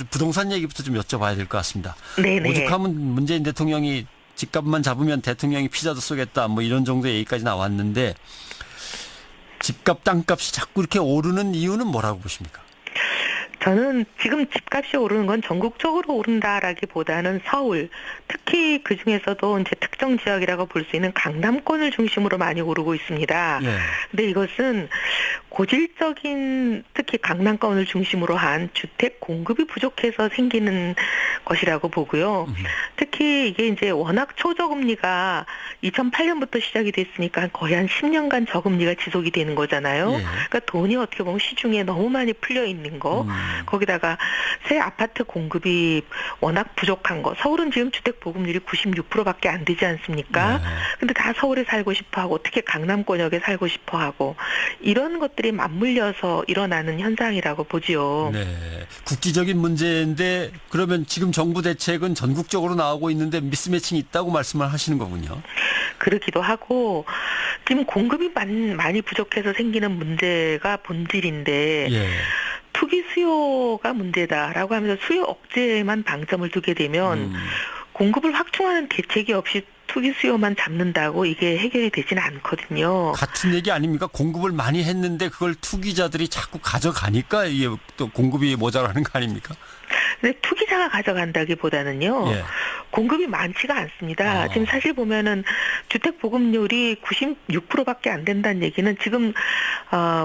부동산 얘기부터 좀 여쭤봐야 될 것 같습니다. 네네. 오죽하면 문재인 대통령이 집값만 잡으면 대통령이 피자도 쏘겠다 뭐 이런 정도의 얘기까지 나왔는데 집값 땅값이 자꾸 이렇게 오르는 이유는 뭐라고 보십니까? 저는 지금 집값이 오르는 건 전국적으로 오른다라기보다는 서울, 특히 그 중에서도 이제 특정 지역이라고 볼 수 있는 강남권을 중심으로 많이 오르고 있습니다. 예. 근데 이것은 고질적인 특히 강남권을 중심으로 한 주택 공급이 부족해서 생기는 것이라고 보고요. 특히 이게 이제 워낙 초저금리가 2008년부터 시작이 됐으니까 거의 한 10년간 저금리가 지속이 되는 거잖아요. 예. 그러니까 돈이 어떻게 보면 시중에 너무 많이 풀려 있는 거. 거기다가 새 아파트 공급이 워낙 부족한 거. 서울은 지금 주택 보급률이 96%밖에 안 되지 않습니까? 네. 근데 다 서울에 살고 싶어 하고 특히 강남권역에 살고 싶어 하고 이런 것들이 맞물려서 일어나는 현상이라고 보지요. 네. 국지적인 문제인데 그러면 지금 정부 대책은 전국적으로 나오고 있는데 미스매칭이 있다고 말씀을 하시는 거군요. 그러기도 하고 지금 공급이 많이 부족해서 생기는 문제가 본질인데 예. 투기 수요가 문제다라고 하면서 수요 억제에만 방점을 두게 되면 공급을 확충하는 대책이 없이 투기 수요만 잡는다고 이게 해결이 되지는 않거든요. 같은 얘기 아닙니까? 공급을 많이 했는데 그걸 투기자들이 자꾸 가져가니까 이게 또 공급이 모자라는 거 아닙니까? 근데 투기자가 가져간다기보다는요. 예. 공급이 많지가 않습니다. 지금 사실 보면은 주택 보급률이 96%밖에 안 된다는 얘기는 지금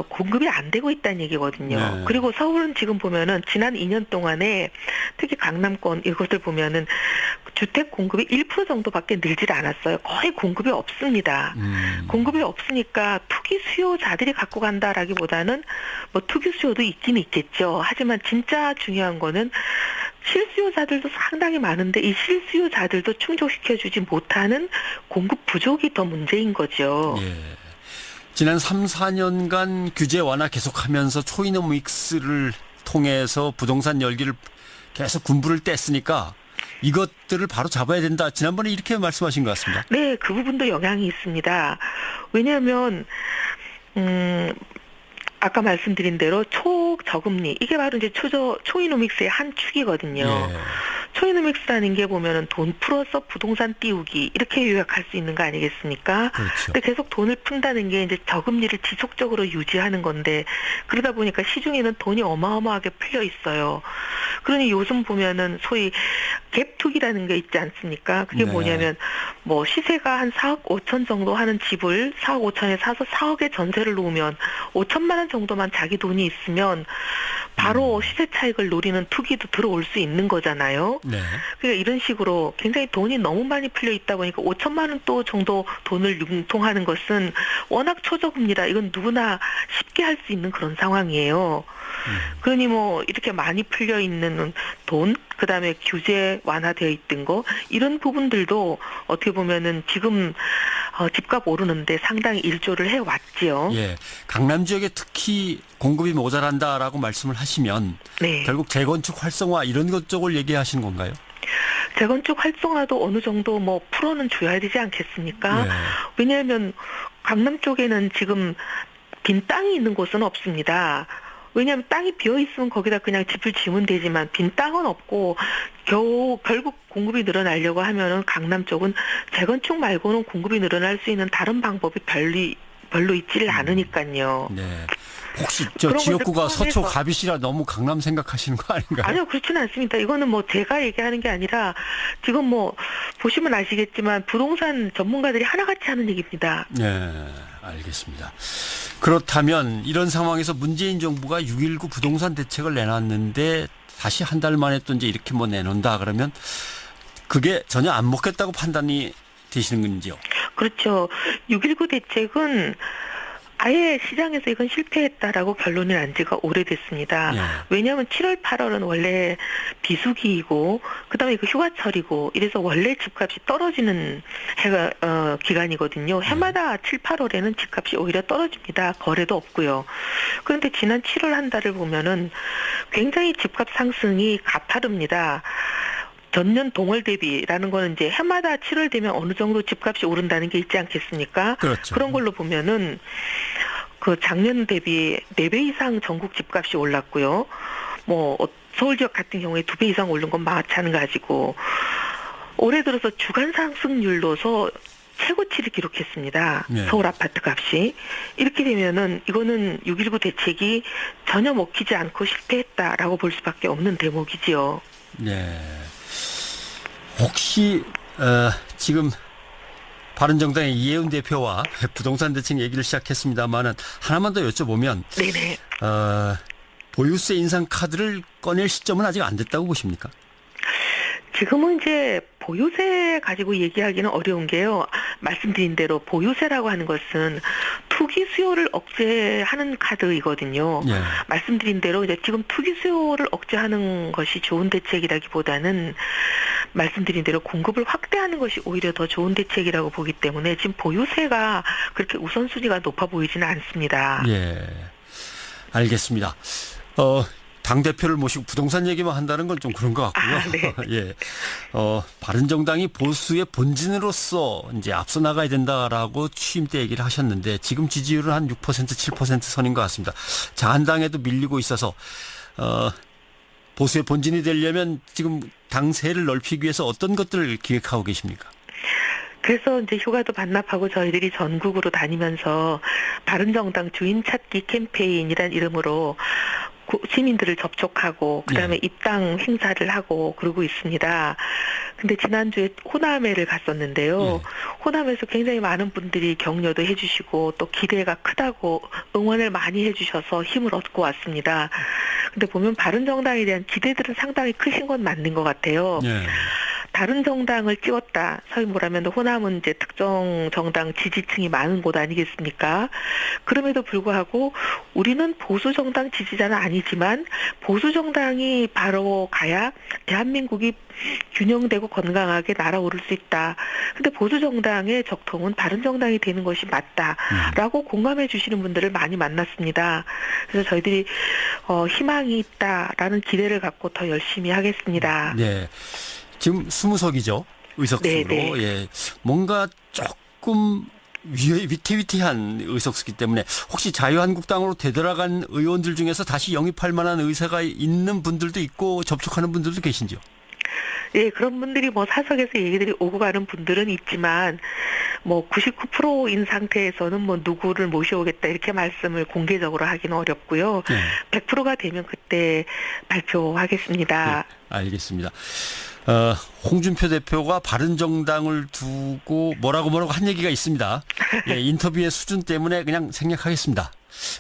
공급이 안 되고 있다는 얘기거든요. 네. 그리고 서울은 지금 보면은 지난 2년 동안에 특히 강남권 이것을 보면은 주택 공급이 1% 정도밖에 늘질 않았어요. 거의 공급이 없습니다. 공급이 없으니까 투기 수요자들이 갖고 간다라기보다는 뭐 투기 수요도 있긴 있겠죠. 하지만 진짜 중요한 거는 실수요자들도 상당히 많은데 이 실수요자들도 충족시켜주지 못하는 공급 부족이 더 문제인 거죠. 예. 지난 3, 4년간 규제 완화 계속하면서 초이노믹스를 통해서 부동산 열기를 계속 군부를 뗐으니까 이것들을 바로 잡아야 된다. 지난번에 이렇게 말씀하신 것 같습니다. 네, 그 부분도 영향이 있습니다. 왜냐하면 아까 말씀드린 대로 초저금리 이게 바로 이제 초이노믹스의 한 축이거든요. 예. 초이노믹스라는 게 보면은 돈 풀어서 부동산 띄우기 이렇게 요약할 수 있는 거 아니겠습니까? 그렇죠. 근데 계속 돈을 푼다는 게 이제 저금리를 지속적으로 유지하는 건데 그러다 보니까 시중에는 돈이 어마어마하게 풀려 있어요. 그러니 요즘 보면은 소위 갭 투기라는 게 있지 않습니까? 그게 네. 뭐냐면 뭐 시세가 한 4억 5천 정도 하는 집을 4억 5천에 사서 4억에 전세를 놓으면 5천만 원 정도만 자기 돈이 있으면 바로 시세 차익을 노리는 투기도 들어올 수 있는 거잖아요. 네. 그러니까 이런 식으로 굉장히 돈이 너무 많이 풀려 있다 보니까 5천만 원 또 정도 돈을 융통하는 것은 워낙 초저금리라 이건 누구나 쉽게 할 수 있는 그런 상황이에요. 그러니 뭐 이렇게 많이 풀려 있는 돈, 그다음에 규제 완화되어 있던 거 이런 부분들도 어떻게 보면은 지금 집값 오르는데 상당히 일조를 해왔지요. 예. 강남 지역에 특히 공급이 모자란다라고 말씀을 하시면 네. 결국 재건축 활성화 이런 것 쪽을 얘기하시는 건가요? 재건축 활성화도 어느 정도 뭐 풀어는 줘야 되지 않겠습니까? 네. 왜냐하면 강남 쪽에는 지금 빈 땅이 있는 곳은 없습니다. 왜냐하면 땅이 비어 있으면 거기다 그냥 집을 지으면 되지만 빈 땅은 없고 결국 공급이 늘어나려고 하면은 강남 쪽은 재건축 말고는 공급이 늘어날 수 있는 다른 방법이 별로 있지를 않으니까요. 네. 혹시 저 그런 지역구가 것들 서초 포함해서- 갑이시라 너무 강남 생각하시는 거 아닌가요? 아니요, 그렇지는 않습니다. 이거는 뭐 제가 얘기하는 게 아니라 지금 뭐 보시면 아시겠지만 부동산 전문가들이 하나같이 하는 얘기입니다. 네, 알겠습니다. 그렇다면 이런 상황에서 문재인 정부가 6.19 부동산 대책을 내놨는데 다시 한 달 만에 또 이제 이렇게 뭐 내놓는다 그러면 그게 전혀 안 먹겠다고 판단이 되시는 건지요? 그렇죠. 6.19 대책은 아예 시장에서 이건 실패했다라고 결론이 난 지가 오래됐습니다. 예. 왜냐하면 7월, 8월은 원래 비수기이고 그다음에 이거 휴가철이고 이래서 원래 집값이 떨어지는 기간이거든요. 해마다 7, 8월에는 집값이 오히려 떨어집니다. 거래도 없고요. 그런데 지난 7월 한 달을 보면은 굉장히 집값 상승이 가파릅니다. 전년 동월 대비라는 거는 이제 해마다 7월 되면 어느 정도 집값이 오른다는 게 있지 않겠습니까? 그렇죠. 그런 걸로 보면은 그 작년 대비 4배 이상 전국 집값이 올랐고요. 뭐 서울 지역 같은 경우에 2배 이상 오른 건 마찬가지고 올해 들어서 주간 상승률로서 최고치를 기록했습니다. 네. 서울 아파트 값이. 이렇게 되면은 이거는 6.19 대책이 전혀 먹히지 않고 실패했다라고 볼 수밖에 없는 대목이지요. 네. 혹시 지금 바른정당의 이해운 대표와 부동산 대책 얘기를 시작했습니다만은 하나만 더 여쭤보면 네네. 보유세 인상 카드를 꺼낼 시점은 아직 안 됐다고 보십니까? 지금은 이제 보유세 가지고 얘기하기는 어려운 게요. 말씀드린 대로 보유세라고 하는 것은 투기 수요를 억제하는 카드이거든요. 예. 말씀드린 대로 이제 지금 투기 수요를 억제하는 것이 좋은 대책이라기보다는 말씀드린 대로 공급을 확대하는 것이 오히려 더 좋은 대책이라고 보기 때문에 지금 보유세가 그렇게 우선순위가 높아 보이지는 않습니다. 예. 알겠습니다. 당대표를 모시고 부동산 얘기만 한다는 건 좀 그런 것 같고요. 네. 예. 바른정당이 보수의 본진으로서 이제 앞서 나가야 된다라고 취임 때 얘기를 하셨는데 지금 지지율은 한 6% 7% 선인 것 같습니다. 자한당에도 밀리고 있어서, 보수의 본진이 되려면 지금 당세를 넓히기 위해서 어떤 것들을 기획하고 계십니까? 그래서 이제 휴가도 반납하고 저희들이 전국으로 다니면서 바른정당 주인 찾기 캠페인이란 이름으로 시민들을 접촉하고 그다음에 입당 행사를 하고 그러고 있습니다. 근데 지난주에 호남에를 갔었는데요. 호남에서 굉장히 많은 분들이 격려도 해주시고 또 기대가 크다고 응원을 많이 해주셔서 힘을 얻고 왔습니다. 근데 보면 바른정당에 대한 기대들은 상당히 크신 건 맞는 것 같아요. 예. 다른 정당을 찍었다. 소위 뭐라면 호남은 이제 특정 정당 지지층이 많은 곳 아니겠습니까? 그럼에도 불구하고 우리는 보수 정당 지지자는 아니지만 보수 정당이 바로 가야 대한민국이 균형되고 건강하게 날아오를 수 있다. 근데 보수 정당의 적통은 바른 정당이 되는 것이 맞다라고 공감해 주시는 분들을 많이 만났습니다. 그래서 저희들이 희망이 있다라는 기대를 갖고 더 열심히 하겠습니다. 네. 지금 20석이죠. 의석수로. 네네. 예. 뭔가 조금 위태위태한 의석수기 때문에 혹시 자유한국당으로 되돌아간 의원들 중에서 다시 영입할 만한 의사가 있는 분들도 있고 접촉하는 분들도 계신지요? 예, 그런 분들이 뭐 사석에서 얘기들이 오고 가는 분들은 있지만 뭐 99%인 상태에서는 뭐 누구를 모셔오겠다 이렇게 말씀을 공개적으로 하기는 어렵고요. 100%가 되면 그때 발표하겠습니다. 네, 알겠습니다. 홍준표 대표가 바른정당을 두고 뭐라고 한 얘기가 있습니다. 예, 인터뷰의 수준 때문에 그냥 생략하겠습니다.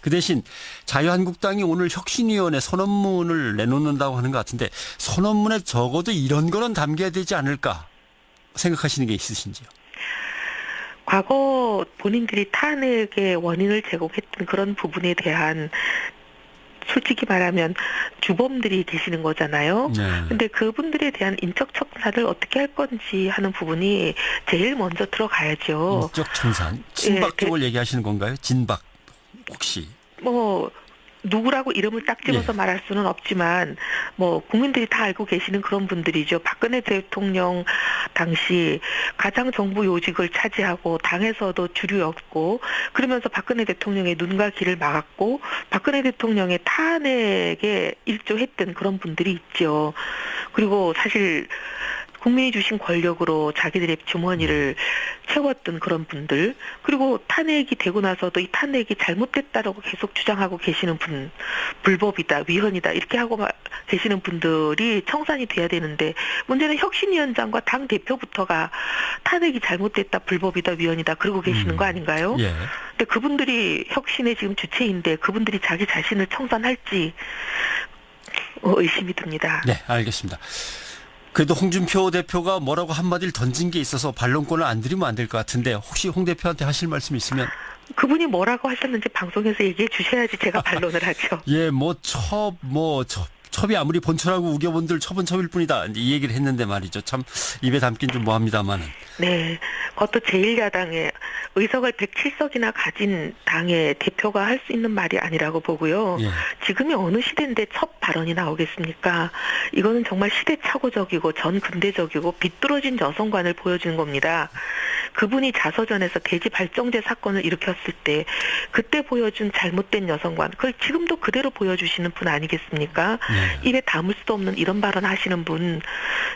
그 대신 자유한국당이 오늘 혁신위원회 선언문을 내놓는다고 하는 것 같은데 선언문에 적어도 이런 거는 담겨야 되지 않을까 생각하시는 게 있으신지요? 과거 본인들이 탄핵의 원인을 제공했던 그런 부분에 대한 솔직히 말하면 주범들이 계시는 거잖아요. 네. 근데 그분들에 대한 인적 청산을 어떻게 할 건지 하는 부분이 제일 먼저 들어가야죠. 인적 청산? 진박 쪽을 얘기하시는 건가요? 진박 혹시? 뭐 누구라고 이름을 딱 집어서 말할 수는 없지만 뭐 국민들이 다 알고 계시는 그런 분들이죠. 박근혜 대통령 당시 가장 정부 요직을 차지하고 당에서도 주류였고 그러면서 박근혜 대통령의 눈과 귀를 막았고 박근혜 대통령의 탄핵에 일조했던 그런 분들이 있죠. 그리고 사실 국민이 주신 권력으로 자기들의 주머니를 채웠던 그런 분들, 그리고 탄핵이 되고 나서도 이 탄핵이 잘못됐다라고 계속 주장하고 계시는 분, 불법이다, 위헌이다 이렇게 하고 계시는 분들이 청산이 돼야 되는데 문제는 혁신위원장과 당 대표부터가 탄핵이 잘못됐다, 불법이다, 위헌이다 그러고 계시는 거 아닌가요? 예. 근데 그분들이 혁신의 지금 주체인데 그분들이 자기 자신을 청산할지 의심이 듭니다. 네, 알겠습니다. 그래도 홍준표 대표가 뭐라고 한마디를 던진 게 있어서 반론권을 안 드리면 안 될 것 같은데 혹시 홍 대표한테 하실 말씀 있으면? 그분이 뭐라고 하셨는지 방송에서 얘기해 주셔야지 제가 반론을 하죠. 예, 첩이 아무리 본처라고 우겨본들 첩은 첩일 뿐이다. 이 얘기를 했는데 말이죠. 참 입에 담긴 좀 뭐합니다만은. 네, 그것도 제1야당의 의석을 107석이나 가진 당의 대표가 할 수 있는 말이 아니라고 보고요. 예. 지금이 어느 시대인데 첩 발언이 나오겠습니까? 이거는 정말 시대착오적이고 전근대적이고 비뚤어진 여성관을 보여주는 겁니다. 그분이 자서전에서 대지 발정제 사건을 일으켰을 때 그때 보여준 잘못된 여성관, 그걸 지금도 그대로 보여주시는 분 아니겠습니까? 네. 입에 담을 수도 없는 이런 발언 하시는 분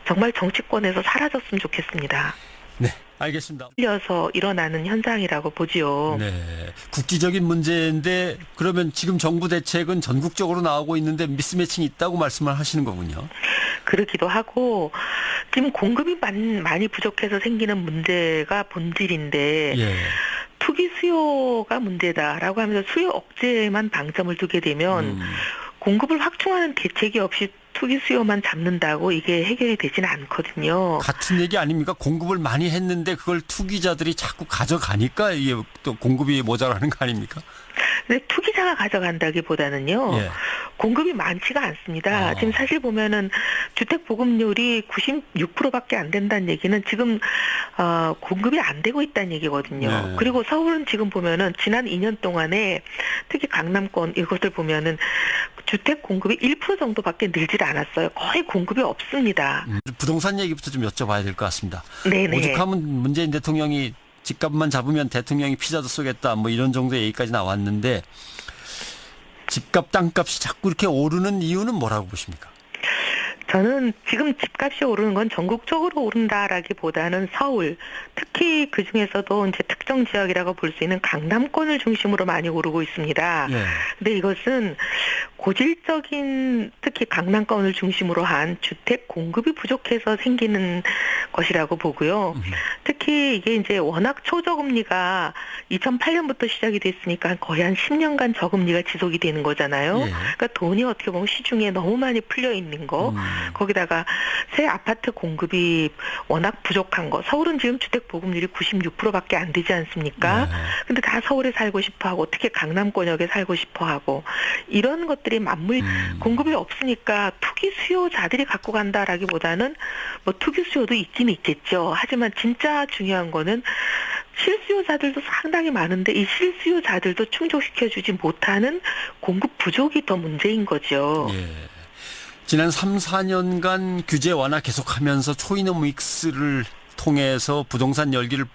정말 정치권에서 사라졌으면 좋겠습니다. 네, 알겠습니다. 흘려서 일어나는 현상이라고 보지요. 네, 국지적인 문제인데 그러면 지금 정부 대책은 전국적으로 나오고 있는데 미스매칭이 있다고 말씀을 하시는 거군요. 그러기도 하고 지금 공급이 많이 부족해서 생기는 문제가 본질인데 예. 투기 수요가 문제다라고 하면서 수요 억제에만 방점을 두게 되면 공급을 확충하는 대책이 없이 투기 수요만 잡는다고 이게 해결이 되지는 않거든요. 같은 얘기 아닙니까? 공급을 많이 했는데 그걸 투기자들이 자꾸 가져가니까 이게 또 공급이 모자라는 거 아닙니까? 근데 투기자가 가져간다기보다는요. 예. 공급이 많지가 않습니다. 지금 사실 보면은 주택 보급률이 96%밖에 안 된다는 얘기는 지금 공급이 안 되고 있다는 얘기거든요. 네. 그리고 서울은 지금 보면은 지난 2년 동안에 특히 강남권 이것을 보면은 주택 공급이 1% 정도밖에 늘질 않았어요. 거의 공급이 없습니다. 부동산 얘기부터 좀 여쭤봐야 될 것 같습니다. 네네. 오죽하면 문재인 대통령이 집값만 잡으면 대통령이 피자도 쏘겠다 뭐 이런 정도의 얘기까지 나왔는데 집값 땅값이 자꾸 이렇게 오르는 이유는 뭐라고 보십니까? 저는 지금 집값이 오르는 건 전국적으로 오른다라기보다는 서울, 특히 그 중에서도 이제 특정 지역이라고 볼 수 있는 강남권을 중심으로 많이 오르고 있습니다. 예. 근데 이것은 고질적인 특히 강남권을 중심으로 한 주택 공급이 부족해서 생기는 것이라고 보고요. 특히 이게 이제 워낙 초저금리가 2008년부터 시작이 됐으니까 거의 한 10년간 저금리가 지속이 되는 거잖아요. 예. 그러니까 돈이 어떻게 보면 시중에 너무 많이 풀려 있는 거. 거기다가 새 아파트 공급이 워낙 부족한 거. 서울은 지금 주택 보급률이 96%밖에 안 되지 않습니까? 네. 근데 다 서울에 살고 싶어 하고 특히 강남권역에 살고 싶어 하고 이런 것들이 공급이 없으니까 투기 수요자들이 갖고 간다라기보다는 뭐 투기 수요도 있긴 있겠죠. 하지만 진짜 중요한 거는 실수요자들도 상당히 많은데 이 실수요자들도 충족시켜주지 못하는 공급 부족이 더 문제인 거죠. 예. 지난 3, 4년간 규제 완화 계속하면서 초이노믹스를 통해서 부동산 열기를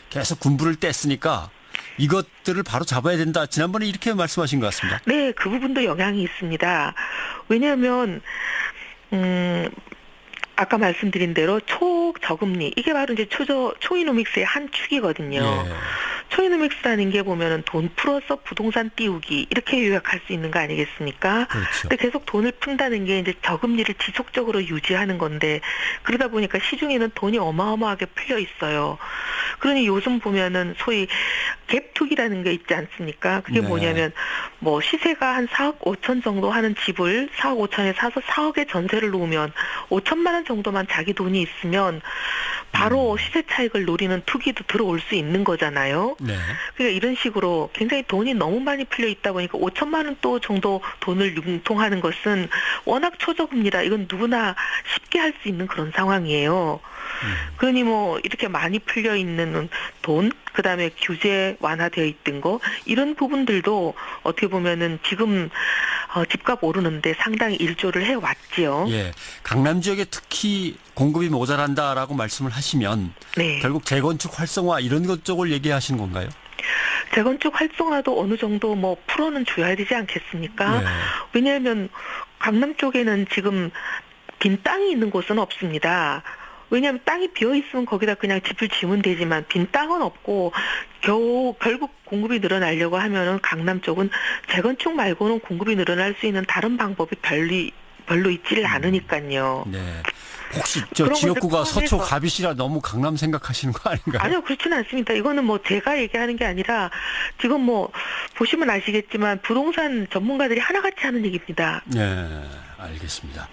계속 군부를 뗐으니까 이것들을 바로 잡아야 된다. 지난번에 이렇게 말씀하신 것 같습니다. 네, 그 부분도 영향이 있습니다. 왜냐하면 아까 말씀드린 대로 초저금리 이게 바로 이제 초이노믹스의 한 축이거든요. 예. 초이노믹스라는 게 보면은 돈 풀어서 부동산 띄우기 이렇게 요약할 수 있는 거 아니겠습니까? 그렇죠. 근데 계속 돈을 푼다는 게 이제 저금리를 지속적으로 유지하는 건데 그러다 보니까 시중에는 돈이 어마어마하게 풀려 있어요. 그러니 요즘 보면은 소위 갭 투기라는 게 있지 않습니까? 그게 네. 뭐냐면 뭐 시세가 한 4억 5천 정도 하는 집을 4억 5천에 사서 4억에 전세를 놓으면 5천만 원 정도만 자기 돈이 있으면 바로 시세 차익을 노리는 투기도 들어올 수 있는 거잖아요. 네. 그러니까 이런 식으로 굉장히 돈이 너무 많이 풀려 있다 보니까 5천만 원 또 정도 돈을 융통하는 것은 워낙 초저금리라 이건 누구나 쉽게 할 수 있는 그런 상황이에요. 그러니 뭐 이렇게 많이 풀려 있는 돈, 그다음에 규제 완화되어 있던 거 이런 부분들도 어떻게 보면은 지금 집값 오르는데 상당히 일조를 해왔지요. 예. 강남 지역에 특히 공급이 모자란다라고 말씀을 하시면 네. 결국 재건축 활성화 이런 것 쪽을 얘기하시는 건가요? 재건축 활성화도 어느 정도 뭐 풀어는 줘야 되지 않겠습니까? 네. 왜냐하면 강남 쪽에는 지금 빈 땅이 있는 곳은 없습니다. 왜냐하면 땅이 비어 있으면 거기다 그냥 집을 지으면 되지만 빈 땅은 없고 결국 공급이 늘어나려고 하면은 강남 쪽은 재건축 말고는 공급이 늘어날 수 있는 다른 방법이 별로 있지를 않으니까요. 네. 혹시 저 그런 지역구가 것들 서초 포함해서- 갑이시라 너무 강남 생각하시는 거 아닌가요? 아니요, 그렇지는 않습니다. 이거는 뭐 제가 얘기하는 게 아니라 지금 뭐 보시면 아시겠지만 부동산 전문가들이 하나같이 하는 얘기입니다. 네, 알겠습니다.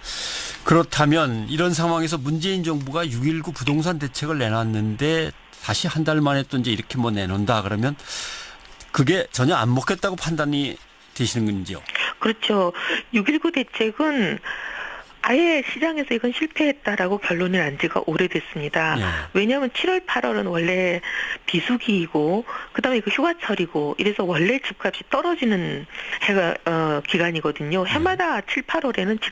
그렇다면 이런 상황에서 문재인 정부가 6.19 부동산 대책을 내놨는데 다시 한 달 만에 또 이제 이렇게 뭐 내놓는다 그러면 그게 전혀 안 먹혔다고 판단이 되시는 건지요? 그렇죠. 6.19 대책은 아예 시장에서 이건 실패했다라고 결론이 난 지가 오래됐습니다. 예. 왜냐하면 7월, 8월은 원래 비수기이고 그다음에 이거 휴가철이고 이래서 원래 집값이 떨어지는 기간이거든요. 해마다 7, 8월에는